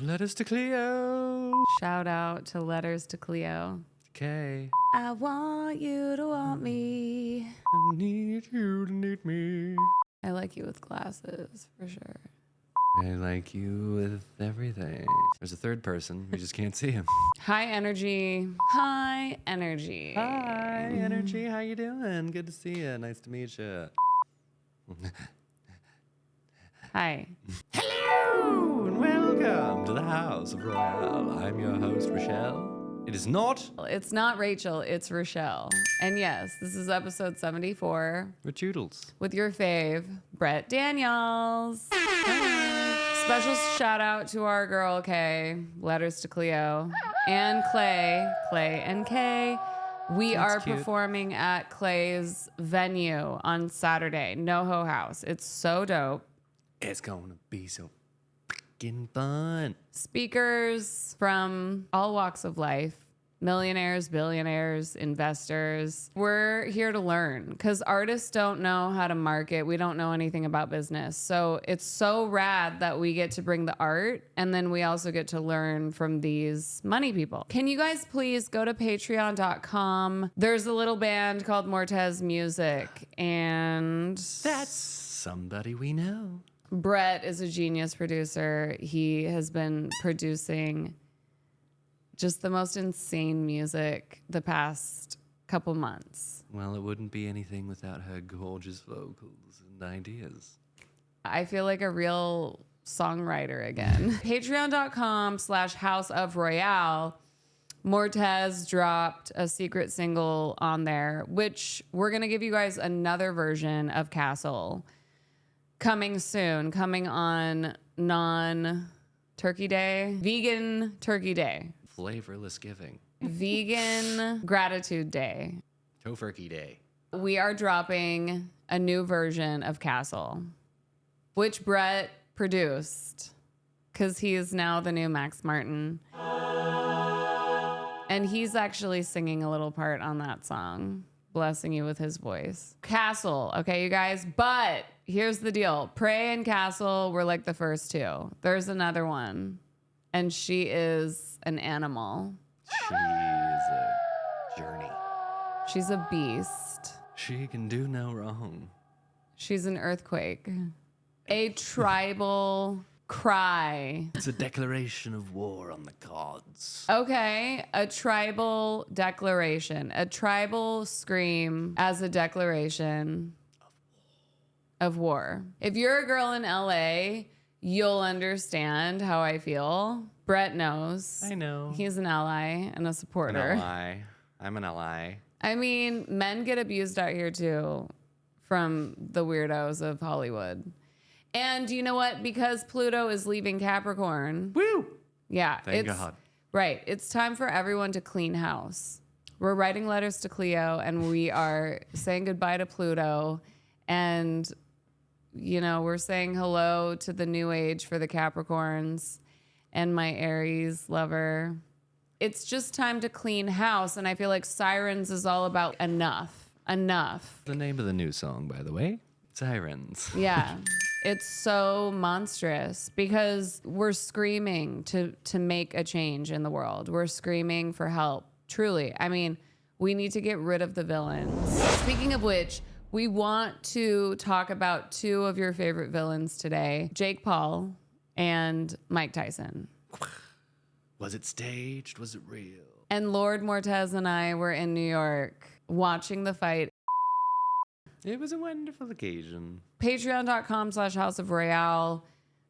Letters to Cleo. Shout out to Letters to Cleo. Okay. I want you to want me. I need you to need me. I like you with glasses, for sure. I like you with everything. There's a third person. We just can't see him. High energy. High energy. Hi, Energy. How you doing? Good to see you. Nice to meet you. Hi. Hello and welcome to the House of Royale. I'm your host, Rachele. It is not It's not Rachel, it's Rachele. And yes, this is episode 74 Rachudels. with your fave, Brett Daniels. Special shout out to our girl, Kay, Letters to Cleo, and Clay and Kay. We are cute. performing at Clay's venue on Saturday, Noho House. It's so dope. It's gonna be so freaking fun. Speakers from all walks of life, millionaires, billionaires, investors. We're here to learn because artists don't know how to market. We don't know anything about business. So it's so rad that we get to bring the art and then we also get to learn from these money people. Can you guys please go to patreon.com? There's a little band called Mortez Music and That's somebody we know. Brett is a genius producer. He has been producing just the most insane music the past couple months. Well, it wouldn't be anything without her gorgeous vocals and ideas. I feel like a real songwriter again. Patreon.com/House of Royale. Mortez dropped a secret single on there, which we're going to give you guys another version of Castle. Coming soon, coming on non-Turkey Day, vegan Turkey Day, Flavorless giving. vegan Gratitude Day. Tofurkey Day. We are dropping a new version of Castle, which Brett produced because he is now the new Max Martin. And he's actually singing a little part on that song, blessing you with his voice. Castle, okay, you guys? But here's the deal. Prey and Castle were like the first two. There's another one, and she is an animal. She's a journey. She's a beast. She can do no wrong. She's an earthquake. A tribal cry. It's a declaration of war on the gods. Okay, a tribal declaration. A tribal scream as a declaration of war. If you're a girl in LA, you'll understand how I feel. Brett knows. I know. He's an ally and a supporter. An ally. I'm an ally. I mean, men get abused out here too from the weirdos of Hollywood. And you know what? Because Pluto is leaving Capricorn. Woo! Yeah. Thank God. Right. It's time for everyone to clean house. We're writing letters to Cleo and we are saying goodbye to Pluto. And, you know, we're saying hello to the new age for the Capricorns and my Aries lover. It's just time to clean house. And I feel like Sirens is all about enough. Enough. The name of the new song, by the way, Sirens. Yeah. It's so monstrous because we're screaming to make a change in the world. We're screaming for help. Truly. I mean, we need to get rid of the villains. Speaking of which, we want to talk about two of your favorite villains today, Jake Paul and Mike Tyson. Was it staged? Was it real? And Lord Mortez and I were in New York watching the fight. It was a wonderful occasion. Patreon.com/House of Royale.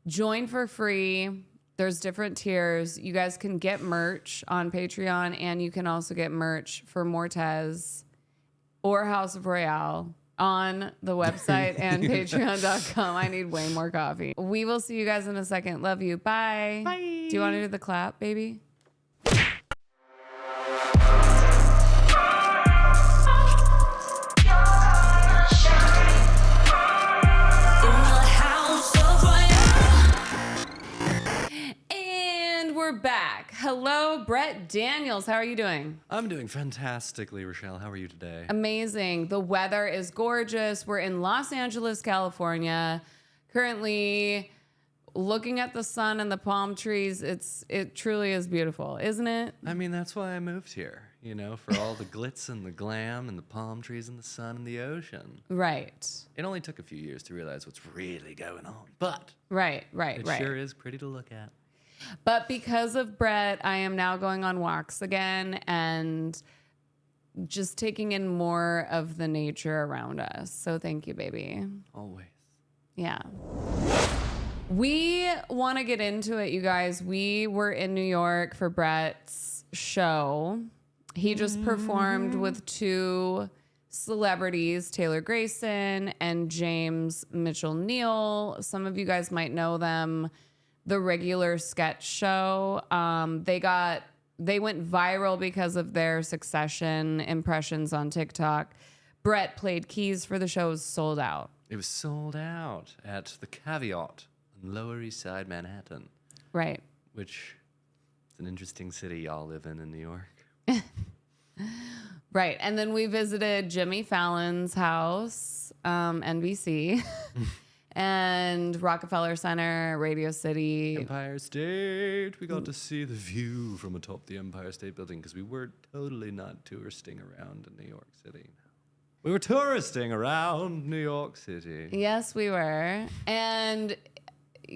Join for free. There's different tiers. You guys can get merch on Patreon, and you can also get merch for Mortez or House of Royale on the website and patreon.com. I need way more coffee. We will see you guys in a second. Love you. Bye. Bye. Do you want to do the clap, baby? We're back. Hello, Brett Daniels. How are you doing? I'm doing fantastically, Rachele. How are you today? Amazing. The weather is gorgeous. We're in Los Angeles, California. Currently looking at the sun and the palm trees, it truly is beautiful, isn't it? I mean, that's why I moved here, you know, for all the glitz and the glam and the palm trees and the sun and the ocean. Right. It only took a few years to realize what's really going on, but Right. it sure is pretty to look at. But because of Brett, I am now going on walks again and just taking in more of the nature around us. So thank you, baby. Always. Yeah. We want to get into it, you guys. We were in New York for Brett's show. He just performed with 2 celebrities, Taylor Grayson and James Mitchell Neal. Some of you guys might know them. The Regular Sketch Show. They went viral because of their Succession impressions on TikTok. Brett played keys for the show. It was sold out. It was sold out at the Caveat on Lower East Side, Manhattan. Right. Which is an interesting city y'all live in New York. Right. And then we visited Jimmy Fallon's house, NBC, and Rockefeller Center, Radio City. Empire State. We got to see the view from atop the Empire State Building because we were totally not touristing around in New York City. We were touristing around New York City. Yes, we were. And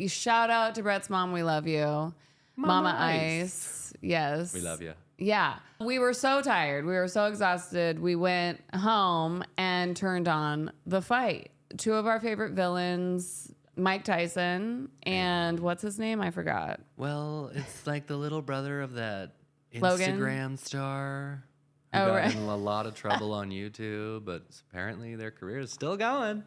shout out to Brett's mom. We love you. Mama Ice. Yes. We love you. Yeah. We were so tired. We were so exhausted. We went home and turned on The Fight. 2 of our favorite villains, Mike Tyson and what's his name? I forgot. Well, it's like the little brother of that Logan? Instagram star. Who Oh, got right. in a lot of trouble on YouTube, but apparently their career is still going.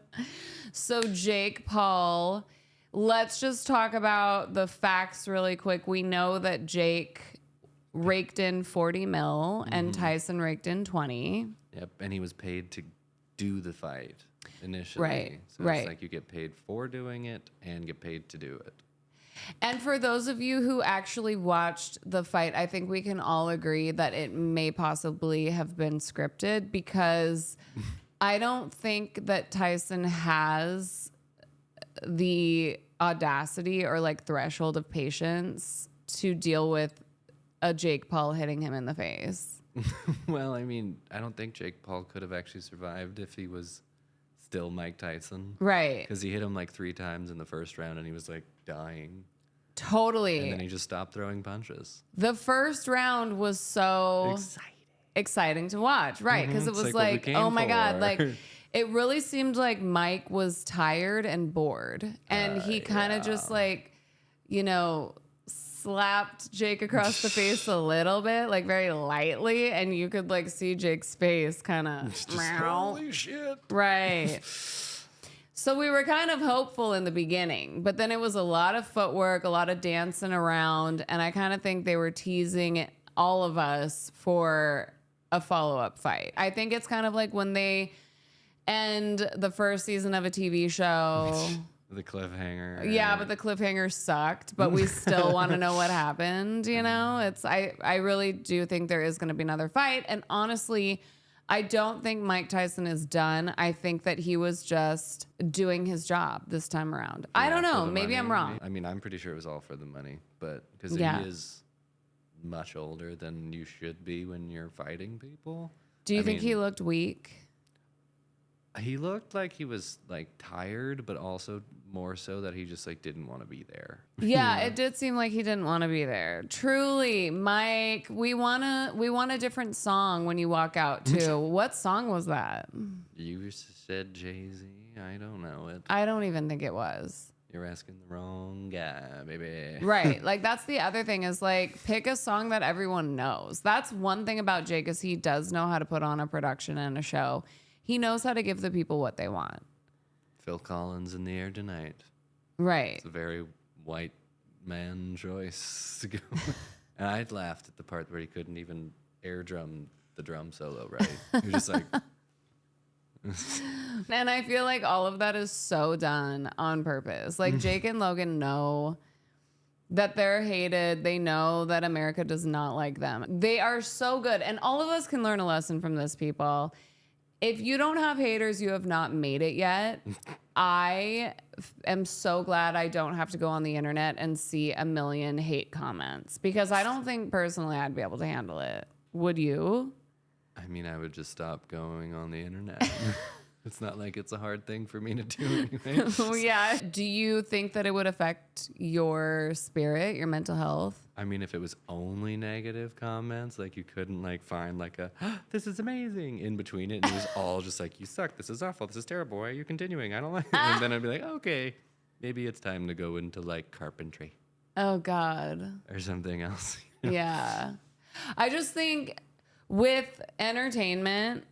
So Jake Paul, let's just talk about the facts really quick. We know that Jake raked in 40 mil and Tyson raked in 20. Yep, and he was paid to do the fight initially. Right, So right. it's like you get paid for doing it and get paid to do it. And for those of you who actually watched the fight, I think we can all agree that it may possibly have been scripted because I don't think that Tyson has the audacity or like threshold of patience to deal with a Jake Paul hitting him in the face. Well, I mean, I don't think Jake Paul could have actually survived if he was still Mike Tyson. Right. Because he hit him like 3 times in the first round and he was like dying. Totally. And then he just stopped throwing punches. The first round was so exciting to watch, right? Because it It's was like what we like, came oh my God, for. like it really seemed like Mike was tired and bored. And he kind of just like, you know, slapped Jake across the face a little bit, like very lightly. And you could like see Jake's face kind of, Holy shit. right. So we were kind of hopeful in the beginning, but then it was a lot of footwork, a lot of dancing around, and I kind of think they were teasing all of us for a follow-up fight. I think it's kind of like when they end the first season of a TV show. The cliffhanger. Yeah, but the cliffhanger sucked, but we still want to know what happened, you know? I really do think there is going to be another fight, and honestly, I don't think Mike Tyson is done. I think that he was just doing his job this time around. I don't know. Maybe I'm wrong. I mean, I'm pretty sure it was all for the money, but because Yeah. he is much older than you should be when you're fighting people. Do you I think he mean, looked weak? He looked like he was like tired, but also more so that he just like didn't want to be there. Yeah, it did seem like he didn't want to be there. Truly, Mike, we want a different song when you walk out too. What song was that? You said Jay-Z. I don't know it. I don't even think it was. You're asking the wrong guy, baby. Right. Like that's the other thing is like pick a song that everyone knows. That's one thing about Jake is he does know how to put on a production and a show. He knows how to give the people what they want. Phil Collins in the air tonight. Right. It's a very white man choice to go. And I laughed at the part where he couldn't even air drum the drum solo right. He was just like. And I feel like all of that is so done on purpose. Like Jake and Logan know that they're hated. They know that America does not like them. They are so good. And all of us can learn a lesson from this, people. If you don't have haters, you have not made it yet. I am so glad I don't have to go on the internet and see a million hate comments because I don't think personally I'd be able to handle it. Would you? I mean, I would just stop going on the internet. It's not like it's a hard thing for me to do anyway. Yeah. Do you think that it would affect your spirit, your mental health? I mean, if it was only negative comments, like you couldn't like find like a this is amazing in between it, and it was all just like you suck, this is awful, this is terrible, why are you continuing? I don't like it. And then I'd be like, okay, maybe it's time to go into like carpentry. Oh God. Or something else. Yeah. I just think with entertainment,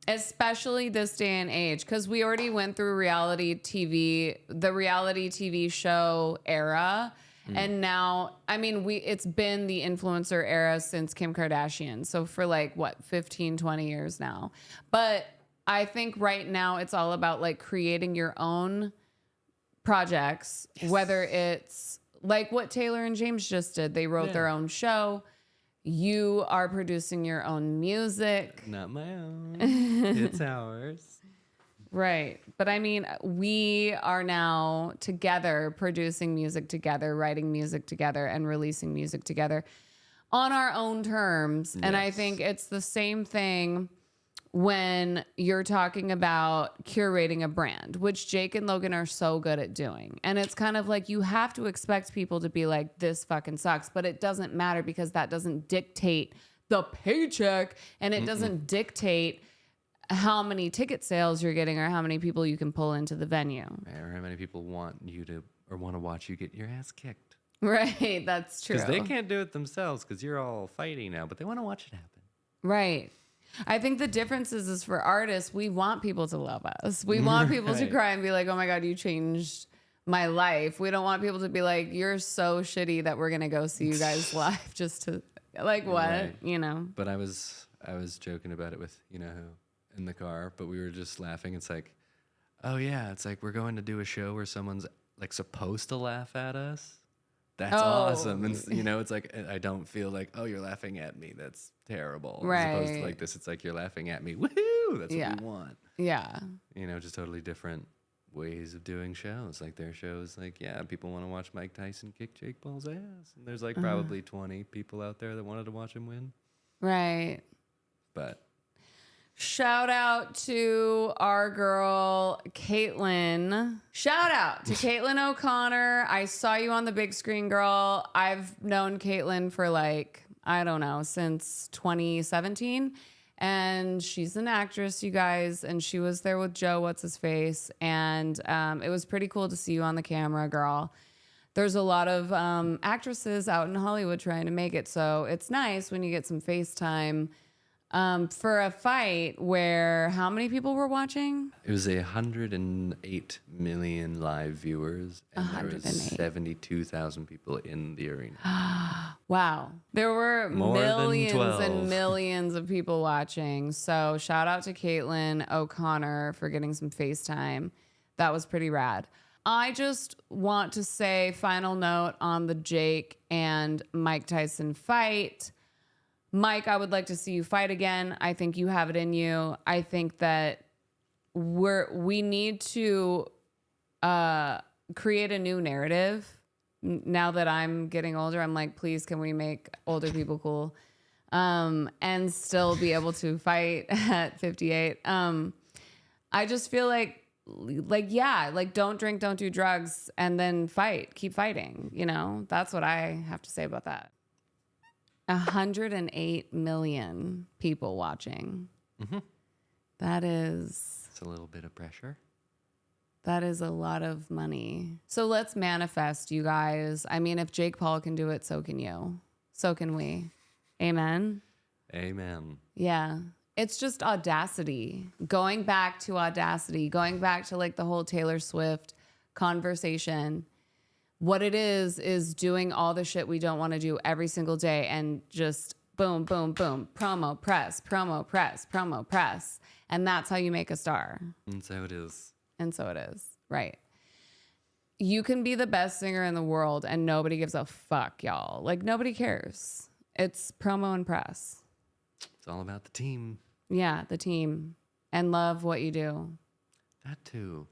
especially this day and age, because we already went through the reality TV show era. And now, I mean, it's been the influencer era since Kim Kardashian. So for like, 15, 20 years now. But I think right now it's all about like creating your own projects, whether it's like what Taylor and James just did. They wrote their own show. You are producing your own music. Not my own. It's ours. Right. But I mean, we are now together producing music together, writing music together, and releasing music together on our own terms. Yes. And I think it's the same thing when you're talking about curating a brand, which Jake and Logan are so good at doing. And it's kind of like you have to expect people to be like, this fucking sucks. But it doesn't matter because that doesn't dictate the paycheck and it doesn't dictate how many ticket sales you're getting or how many people you can pull into the venue. Or how many people want you to or want to watch you get your ass kicked. Right, that's true. Because they can't do it themselves because you're all fighting now, but they want to watch it happen. Right. I think the difference is for artists, we want people to love us. We want people to cry and be like, oh my God, you changed my life. We don't want people to be like, you're so shitty that we're going to go see you guys live just to, like, what? Right. You know? But I was joking about it with, you know who, in the car, but we were just laughing. It's like, oh yeah, it's like we're going to do a show where someone's like supposed to laugh at us. That's awesome. And you know, it's like I don't feel like, oh, you're laughing at me. That's terrible. Right. As opposed to like this, it's like you're laughing at me. Woohoo! That's what we want. Yeah. You know, just totally different ways of doing shows. Like their shows, like, yeah, people want to watch Mike Tyson kick Jake Paul's ass. And there's like probably 20 people out there that wanted to watch him win. Right. But shout out to our girl, Caitlin. Shout out to Caitlin O'Connor. I saw you on the big screen, girl. I've known Caitlin for like, I don't know, since 2017. And she's an actress, you guys. And she was there with Joe, what's his face. And it was pretty cool to see you on the camera, girl. There's a lot of actresses out in Hollywood trying to make it. So it's nice when you get some FaceTime for a fight where how many people were watching? It was 108 million live viewers, and there was 72,000 people in the arena. Wow. There were More millions than 12. and millions of people watching. So shout out to Caitlin O'Connor for getting some FaceTime. That was pretty rad. I just want to say, final note on the Jake and Mike Tyson fight. Mike, I would like to see you fight again. I think you have it in you. I think that we need to create a new narrative. Now that I'm getting older, I'm like, please, can we make older people cool and still be able to fight at 58? I just feel like, yeah, like don't drink, don't do drugs, and then fight. Keep fighting. You know, that's what I have to say about that. 108 million people watching. Mm-hmm. That is... It's a little bit of pressure. That is a lot of money. So let's manifest, you guys. I mean, if Jake Paul can do it, so can you. So can we. Amen? Amen. Yeah. It's just audacity. Going back to audacity. Going back to like the whole Taylor Swift conversation. What it is doing all the shit we don't want to do every single day and just boom, boom, boom, promo, press, promo, press, promo, press. And that's how you make a star. And so it is. And so it is. Right. You can be the best singer in the world and nobody gives a fuck, y'all. Like nobody cares. It's promo and press. It's all about the team. Yeah, the team. and love what you do. That too.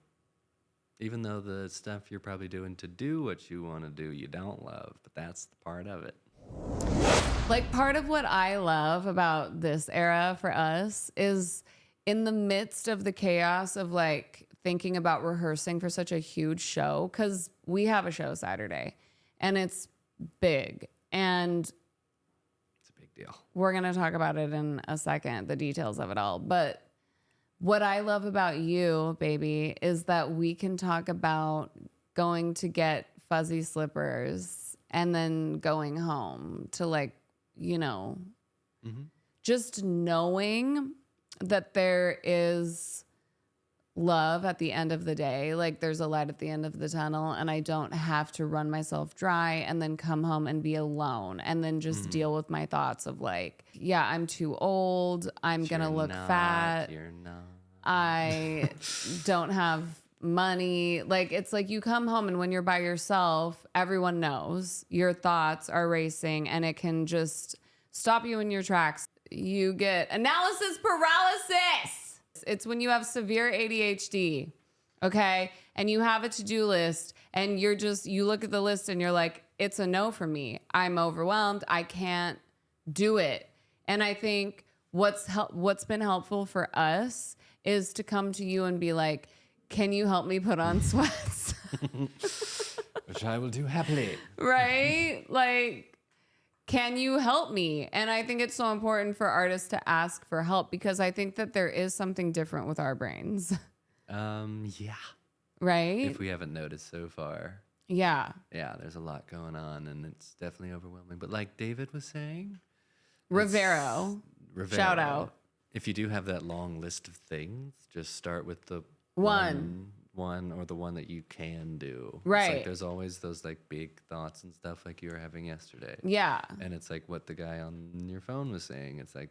Even though the stuff you're probably doing to do what you want to do, you don't love, but that's the part of it. Like, part of what I love about this era for us is in the midst of the chaos of like thinking about rehearsing for such a huge show, because we have a show Saturday and it's big, and It's a big deal. we're going to talk about it in a second, the details of it all. But what I love about you, baby, is that we can talk about going to get fuzzy slippers and then going home to, like, you know, just knowing that there is love at the end of the day. Like, there's a light at the end of the tunnel, and I don't have to run myself dry and then come home and be alone and then just deal with my thoughts of like, yeah, I'm too old. I'm going to look fat. You're not. I don't have money. Like, it's like you come home and when you're by yourself, everyone knows your thoughts are racing and it can just stop you in your tracks. You get analysis paralysis. It's when you have severe ADHD, okay? And you have a to-do list and you look at the list and you're like, it's a no for me. I'm overwhelmed. I can't do it. And I think what's been helpful for us is to come to you and be like, can you help me put on sweats? Which I will do happily. Right? Like, can you help me? And I think it's so important for artists to ask for help, because I think that there is something different with our brains. Yeah. Right? If we haven't noticed so far. Yeah. Yeah, there's a lot going on and it's definitely overwhelming. But like David was saying, Rivero. Shout out. If you do have that long list of things, just start with the One or the one that you can do. Right. It's like there's always those like big thoughts and stuff like you were having yesterday. Yeah. And it's like what the guy on your phone was saying. It's like,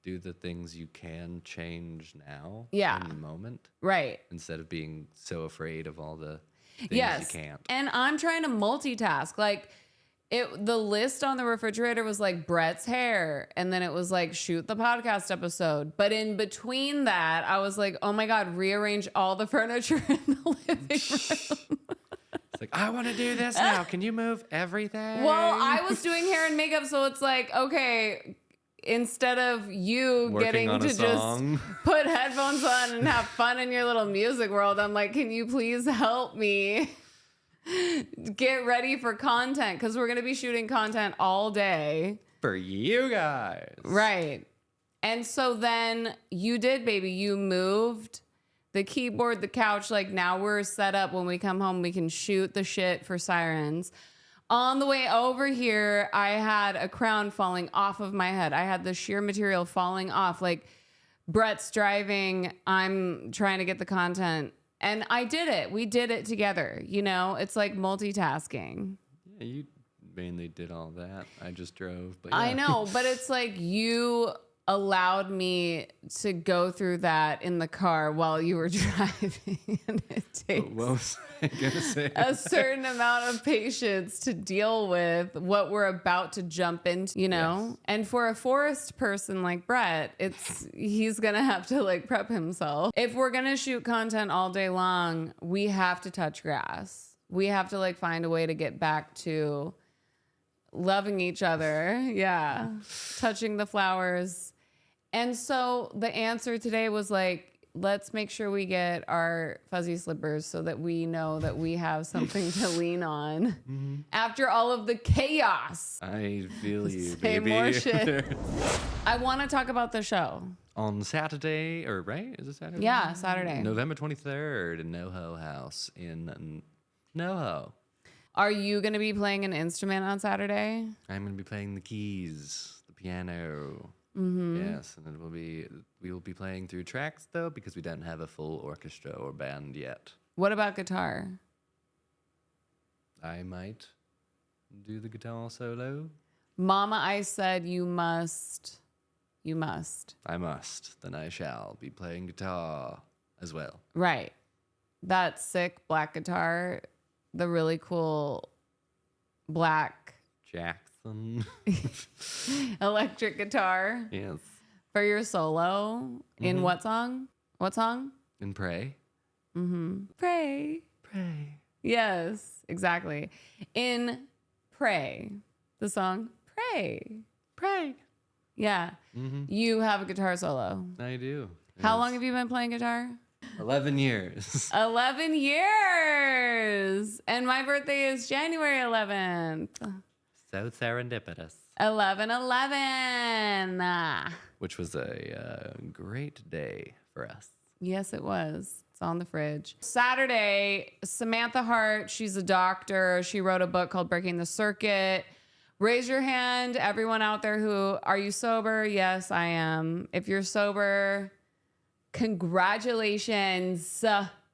do the things you can change now. Yeah. In the moment. Right. Instead of being so afraid of all the things Yes. you can't. And I'm trying to multitask. Like, the list on the refrigerator was like Brett's hair, and then it was like shoot the podcast episode. But in between that, I was like, oh my God, rearrange all the furniture in the living room. It's like, I want to do this now. Can you move everything? Well, I was doing hair and makeup, so it's like, okay, instead of you Working getting on to a just song. put headphones on and have fun in your little music world, I'm like, can you please help me get ready for content? Because we're going to be shooting content all day. For you guys. Right. And so then you did, baby. You moved the keyboard, the couch. Like, now we're set up. When we come home, we can shoot the shit for Sirens. On the way over here, I had a crown falling off of my head. I had the sheer material falling off. Like, Brett's driving. I'm trying to get the content. And I did it. We did it together. You know, it's like multitasking. Yeah, you mainly did all that. I just drove. But I yeah. know, but it's like you allowed me to go through that in the car while you were driving. And it takes What was I going to say? a certain amount of patience to deal with what we're about to jump into, you know? Yes. And for a forest person like Brett, he's going to have to like prep himself. If we're going to shoot content all day long, we have to touch grass. We have to like find a way to get back to loving each other. Yeah. Touching the flowers. And so the answer today was like, let's make sure we get our fuzzy slippers so that we know that we have something to lean on after all of the chaos. I feel you, Say baby. more shit. I want to talk about the show. On Saturday, or right? Is it Saturday? Yeah, Saturday. November 23rd in Noho House in Noho. Are you going to be playing an instrument on Saturday? I'm going to be playing the keys, the piano. Yes, and we will be playing through tracks though, because we don't have a full orchestra or band yet. What about guitar? I might do the guitar solo. Mama, I said you must. You must. I must. Then I shall be playing guitar as well. Right. That sick black guitar, the really cool black Jackson. electric guitar. Yes. For your solo in what song? What song? And Pray. Pray. Pray. Yes, exactly. In Pray, the song Pray. Pray. Yeah. You have a guitar solo. I do. How long have you been playing guitar? 11 years. 11 years. And my birthday is January 11th. So serendipitous. 11/11. Which was a great day for us. Yes, it was. It's on the fridge. Saturday, Samantha Harte, she's a doctor. She wrote a book called Breaking the Circuit. Raise your hand, everyone out there who, are you sober? Yes, I am. If you're sober, congratulations.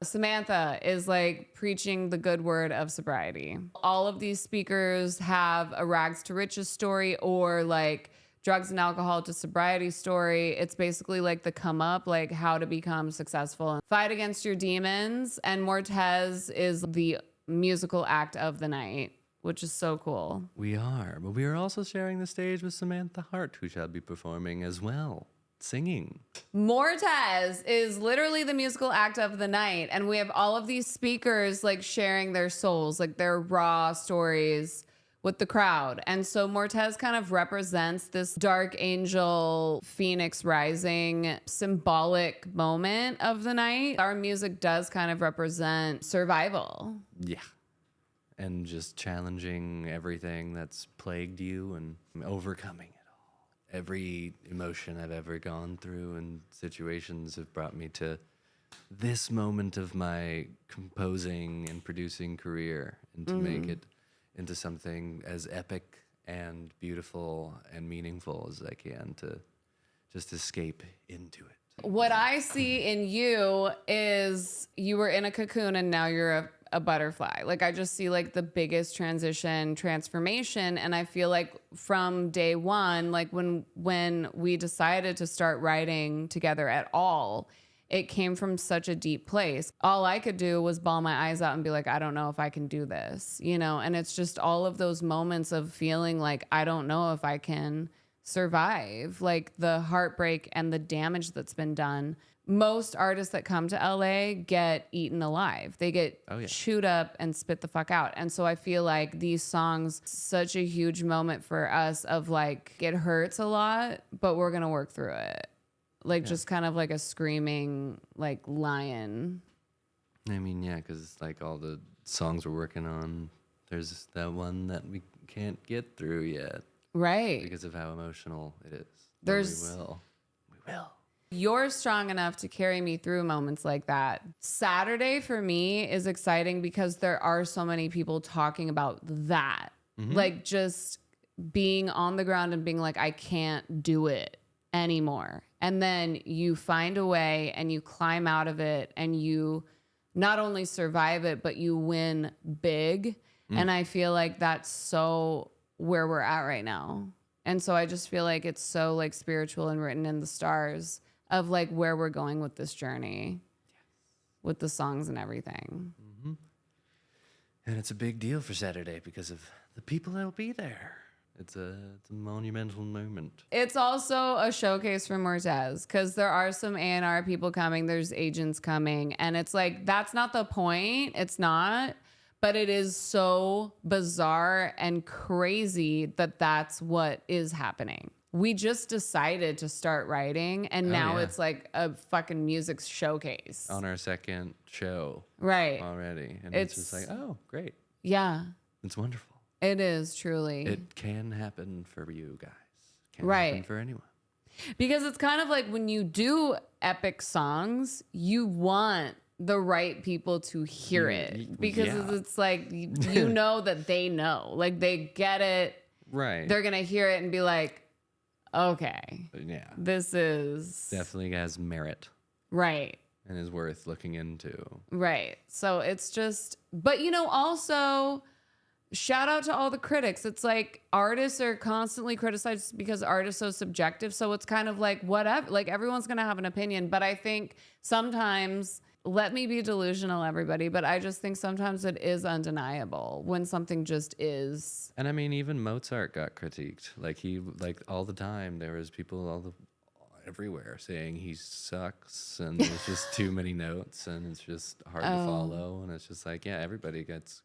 Samantha is like preaching the good word of sobriety. All of these speakers have a rags to riches story or like drugs and alcohol to sobriety story. It's basically like the come up, like how to become successful and fight against your demons. And Mortez is the musical act of the night, which is so cool. We are, but we are also sharing the stage with Samantha Harte, who shall be performing as well, singing. Mortez is literally the musical act of the night. And we have all of these speakers like sharing their souls, like their raw stories with the crowd. And so Mortez kind of represents this dark angel, phoenix rising, symbolic moment of the night. Our music does kind of represent survival. Yeah. And just challenging everything that's plagued you and overcoming it all. Every emotion I've ever gone through and situations have brought me to this moment of my composing and producing career, and to make it into something as epic and beautiful and meaningful as I can, to just escape into it. What I see in you is you were in a cocoon and now you're a butterfly. Like I just see like the biggest transformation. And I feel like from day one, like when we decided to start writing together at all, it came from such a deep place. All I could do was bawl my eyes out and be like, I don't know if I can do this, you know? And it's just all of those moments of feeling like, I don't know if I can survive, like the heartbreak and the damage that's been done. Most artists that come to LA get eaten alive. They get chewed up and spit the fuck out. And so I feel like these songs, such a huge moment for us of like, it hurts a lot, but we're going to work through it. Like just kind of like a screaming like lion. I mean, yeah, because like all the songs we're working on, there's that one that we can't get through yet. Right. Because of how emotional it is. There's... But we will. We will. You're strong enough to carry me through moments like that. Saturday for me is exciting because there are so many people talking about that. Like just being on the ground and being like, I can't do it anymore. And then you find a way and you climb out of it and you not only survive it, but you win big. And I feel like that's so where we're at right now. And so I just feel like it's so like spiritual and written in the stars of like where we're going with this journey, with the songs and everything. And it's a big deal for Saturday because of the people that'll be there. It's a monumental moment. It's also a showcase for Mortez because there are some A&R people coming. There's agents coming. And it's like, that's not the point. It's not. But it is so bizarre and crazy that that's what is happening. We just decided to start writing, and now it's like a fucking music showcase. On our second show. Right. Already. And it's just like, oh, great. Yeah. It's wonderful. It is, truly. It can happen for you guys. Can happen for anyone. Because it's kind of like when you do epic songs, you want the right people to hear it. Because it's like, you know that they know. Like, they get it. Right. They're going to hear it and be like, okay. Yeah. This is... definitely has merit. Right. And is worth looking into. Right. So it's just... But, you know, also... shout out to all the critics. It's like artists are constantly criticized because art is so subjective. So it's kind of like whatever, like everyone's going to have an opinion. But I think sometimes, let me be delusional, everybody, but I just think sometimes it is undeniable when something just is. And I mean, even Mozart got critiqued. Like all the time, there was people everywhere saying he sucks and there's just too many notes and it's just hard to follow. And it's just like, yeah, everybody gets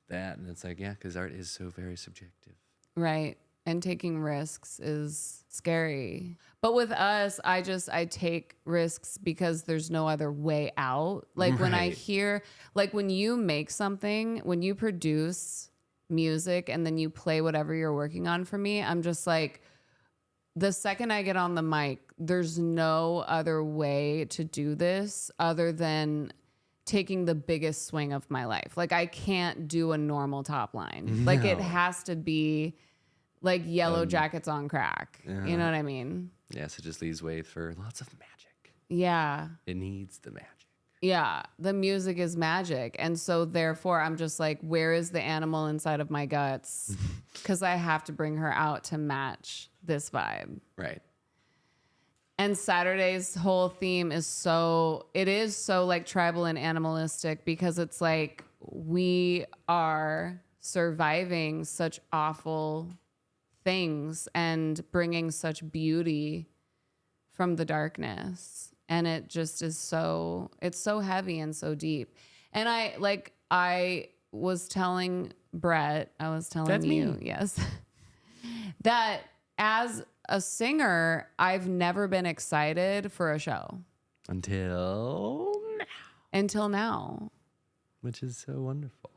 that. And it's like, yeah, because art is so very subjective. Right. And taking risks is scary. But with us, I take risks because there's no other way out. Like when I hear, like when you make something, when you produce music and then you play whatever you're working on for me, I'm just like, the second I get on the mic, there's no other way to do this other than taking the biggest swing of my life. Like I can't do a normal top line. Like it has to be like Yellow Jackets on crack. You know what I mean? Yeah, so it just leaves way for lots of magic. Yeah. It needs the magic. Yeah. The music is magic. And so therefore I'm just like, where is the animal inside of my guts? Because I have to bring her out to match this vibe. Right. And Saturday's whole theme is so like tribal and animalistic because it's like we are surviving such awful things and bringing such beauty from the darkness. And it just is it's so heavy and so deep. And I was telling Brett, That's you, me. yes, that as a singer, I've never been excited for a show. Until now. Which is so wonderful.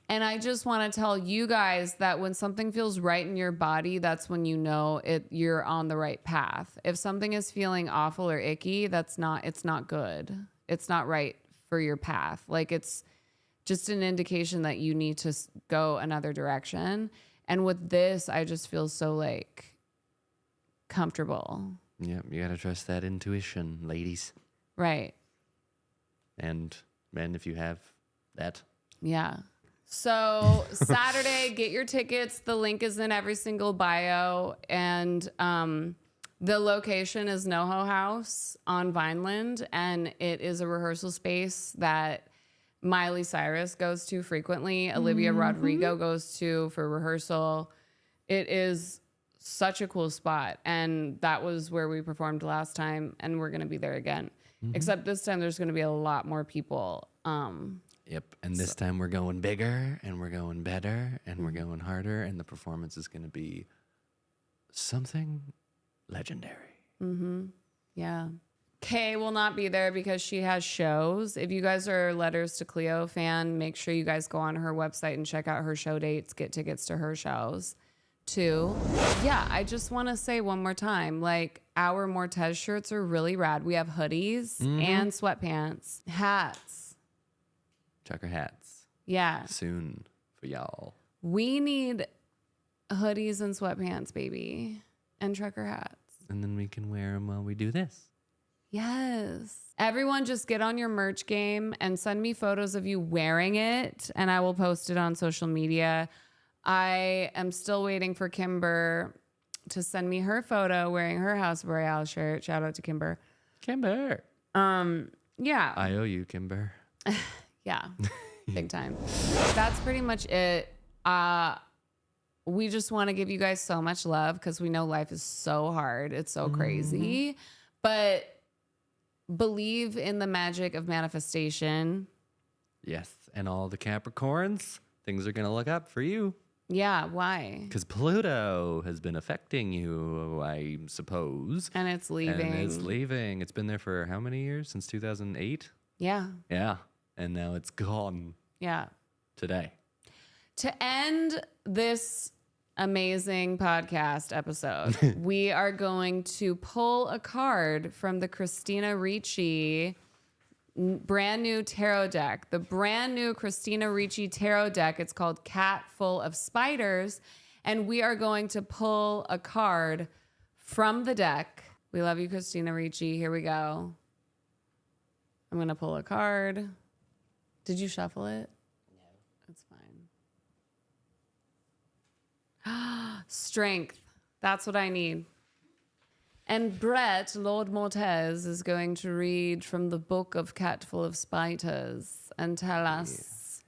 And I just want to tell you guys that when something feels right in your body, that's when you know you're on the right path. If something is feeling awful or icky, it's not good. It's not right for your path. Like it's just an indication that you need to go another direction. And with this, I just feel so like comfortable. Yeah, you gotta trust that intuition, ladies. Right. And men, if you have that. Yeah. So Saturday, get your tickets. The link is in every single bio. And the location is Noho House on Vineland. And it is a rehearsal space that Miley Cyrus goes to frequently. Olivia Rodrigo goes to for rehearsal. It is such a cool spot. And that was where we performed last time. And we're going to be there again. Except this time there's going to be a lot more people. Yep. And this time we're going bigger and we're going better and we're going harder. And the performance is going to be something legendary. Yeah. Kay will not be there because she has shows. If you guys are a Letters to Cleo fan, make sure you guys go on her website and check out her show dates, get tickets to her shows too. Yeah, I just want to say one more time, like our Mortez shirts are really rad. We have hoodies and sweatpants, hats. Trucker hats. Yeah. Soon for y'all. We need hoodies and sweatpants, baby, and trucker hats. And then we can wear them while we do this. Yes. Everyone just get on your merch game and send me photos of you wearing it and I will post it on social media. I am still waiting for Kimber to send me her photo wearing her House of Royale shirt. Shout out to Kimber. Kimber. Yeah. I owe you, Kimber. Yeah. Big time. That's pretty much it. We just want to give you guys so much love because we know life is so hard. It's so crazy. But believe in the magic of manifestation. Yes. And all the Capricorns, things are going to look up for you. Yeah. Why? Because Pluto has been affecting you, I suppose. And it's leaving. And it's leaving. It's been there for how many years? Since 2008? Yeah. Yeah. And now it's gone. Yeah. Today. To end this amazing podcast episode, we are going to pull a card from the Christina Ricci brand new tarot deck. The brand new Christina Ricci tarot deck. It's called Cat Full of Spiders. And we are going to pull a card from the deck. We love you, Christina Ricci. Here we go. I'm going to pull a card. Did you shuffle it? No. That's fine. Strength. That's what I need. And Brett, Lord Mortez, is going to read from the book of Cat Full of Spiders and tell us,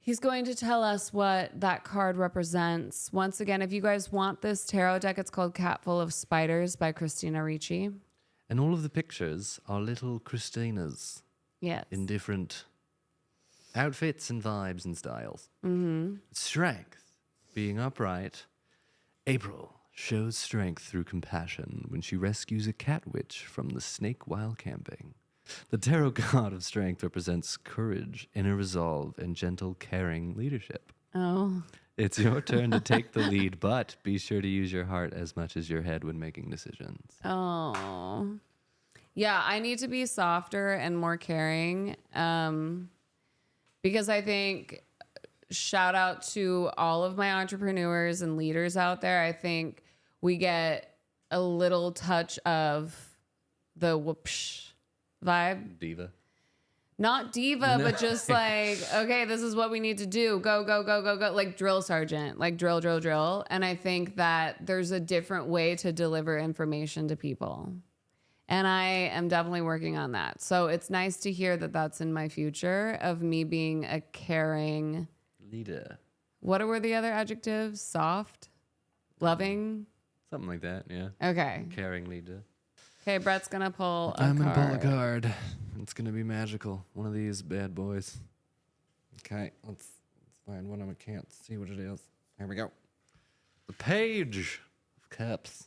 He's going to tell us what that card represents. Once again, if you guys want this tarot deck, it's called Cat Full of Spiders by Christina Ricci. And all of the pictures are little Christinas. Yes. In different outfits and vibes and styles. Mm-hmm. Strength. Being upright. April shows strength through compassion when she rescues a cat witch from the snake while camping. The tarot card of strength represents courage, inner resolve, and gentle, caring leadership. Oh. It's your turn to take the lead, but be sure to use your heart as much as your head when making decisions. Oh. Yeah, I need to be softer and more caring. Because I think, shout out to all of my entrepreneurs and leaders out there. I think we get a little touch of the whoopsh vibe. Diva. Not diva, but just like, okay, this is what we need to do. Go, go, go, go, go. Like drill sergeant, like drill, drill, drill. And I think that there's a different way to deliver information to people. And I am definitely working on that. So it's nice to hear that that's in my future of me being a caring leader. What were the other adjectives? Soft? Loving? Something like that, yeah. Okay. Caring leader. Okay, Brett's going to pull a I'm card. going to pull a card. It's going to be magical. One of these bad boys. Okay, let's find one of them. I can't see what it is. Here we go. The Page of Cups.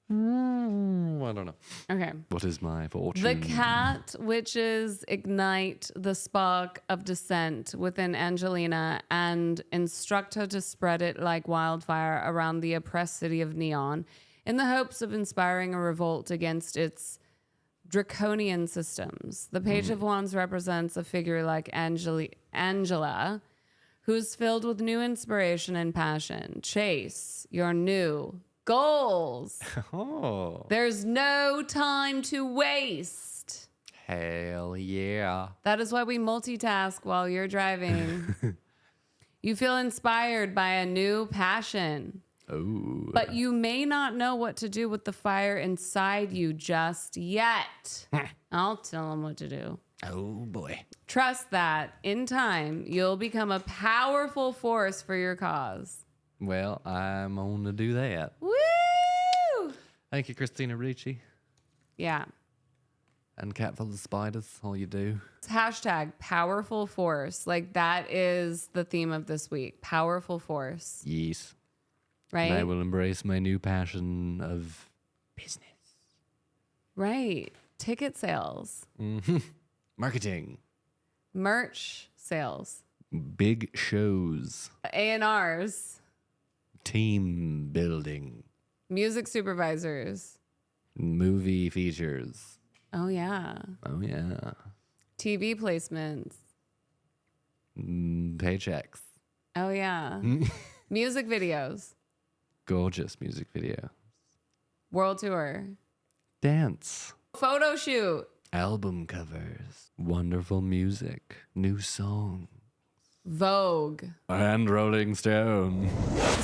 I don't know. Okay. What is my fortune? The cat witches ignite the spark of dissent within Angelina and instruct her to spread it like wildfire around the oppressed city of Neon in the hopes of inspiring a revolt against its draconian systems. The Page of Wands represents a figure like Angela, who's filled with new inspiration and passion. Chase your new goals. Oh. There's no time to waste. Hell yeah. That is why we multitask while you're driving. You feel inspired by a new passion. Oh. But you may not know what to do with the fire inside you just yet. I'll tell them what to do. Oh boy. Trust that in time, you'll become a powerful force for your cause. Well, I'm on to do that. Woo! Thank you, Christina Ricci. Yeah. And Cat Full of Spiders, all you do. It's hashtag powerful force. Like that is the theme of this week. Powerful force. Yes. Right? And I will embrace my new passion of business. Right. Ticket sales. Mm-hmm. Marketing. Merch sales. Big shows. A&Rs. Team building. Music supervisors. Movie features. Oh, yeah. Oh, yeah. TV placements. Paychecks. Oh, yeah. Music videos. Gorgeous music video. World tour. Dance. Photo shoot. Album covers. Wonderful music. New song. Vogue. And Rolling Stone.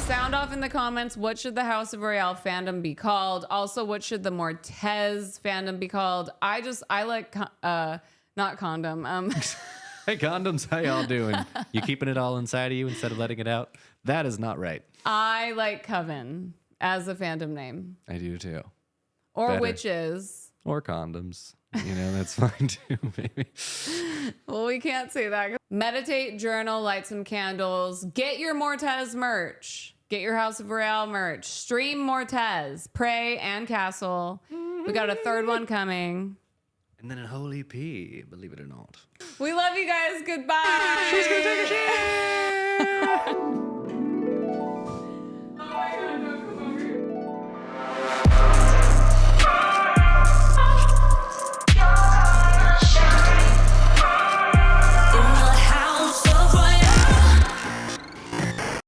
Sound off in the comments. What should the House of Royale fandom be called? Also, what should the Mortez fandom be called? I like, not condom. Hey, condoms, how y'all doing? You keeping it all inside of you instead of letting it out? That is not right. I like Coven as a fandom name. I do too. Or Better. witches. Or condoms. You know, that's fine too, maybe. Well, we can't say that. Meditate, journal, light some candles. Get your Mortez merch. Get your House of Royale merch. Stream Mortez. Pray and Castle. We got a third one coming. And then a whole EP, believe it or not. We love you guys. Goodbye. She's gonna take a shit.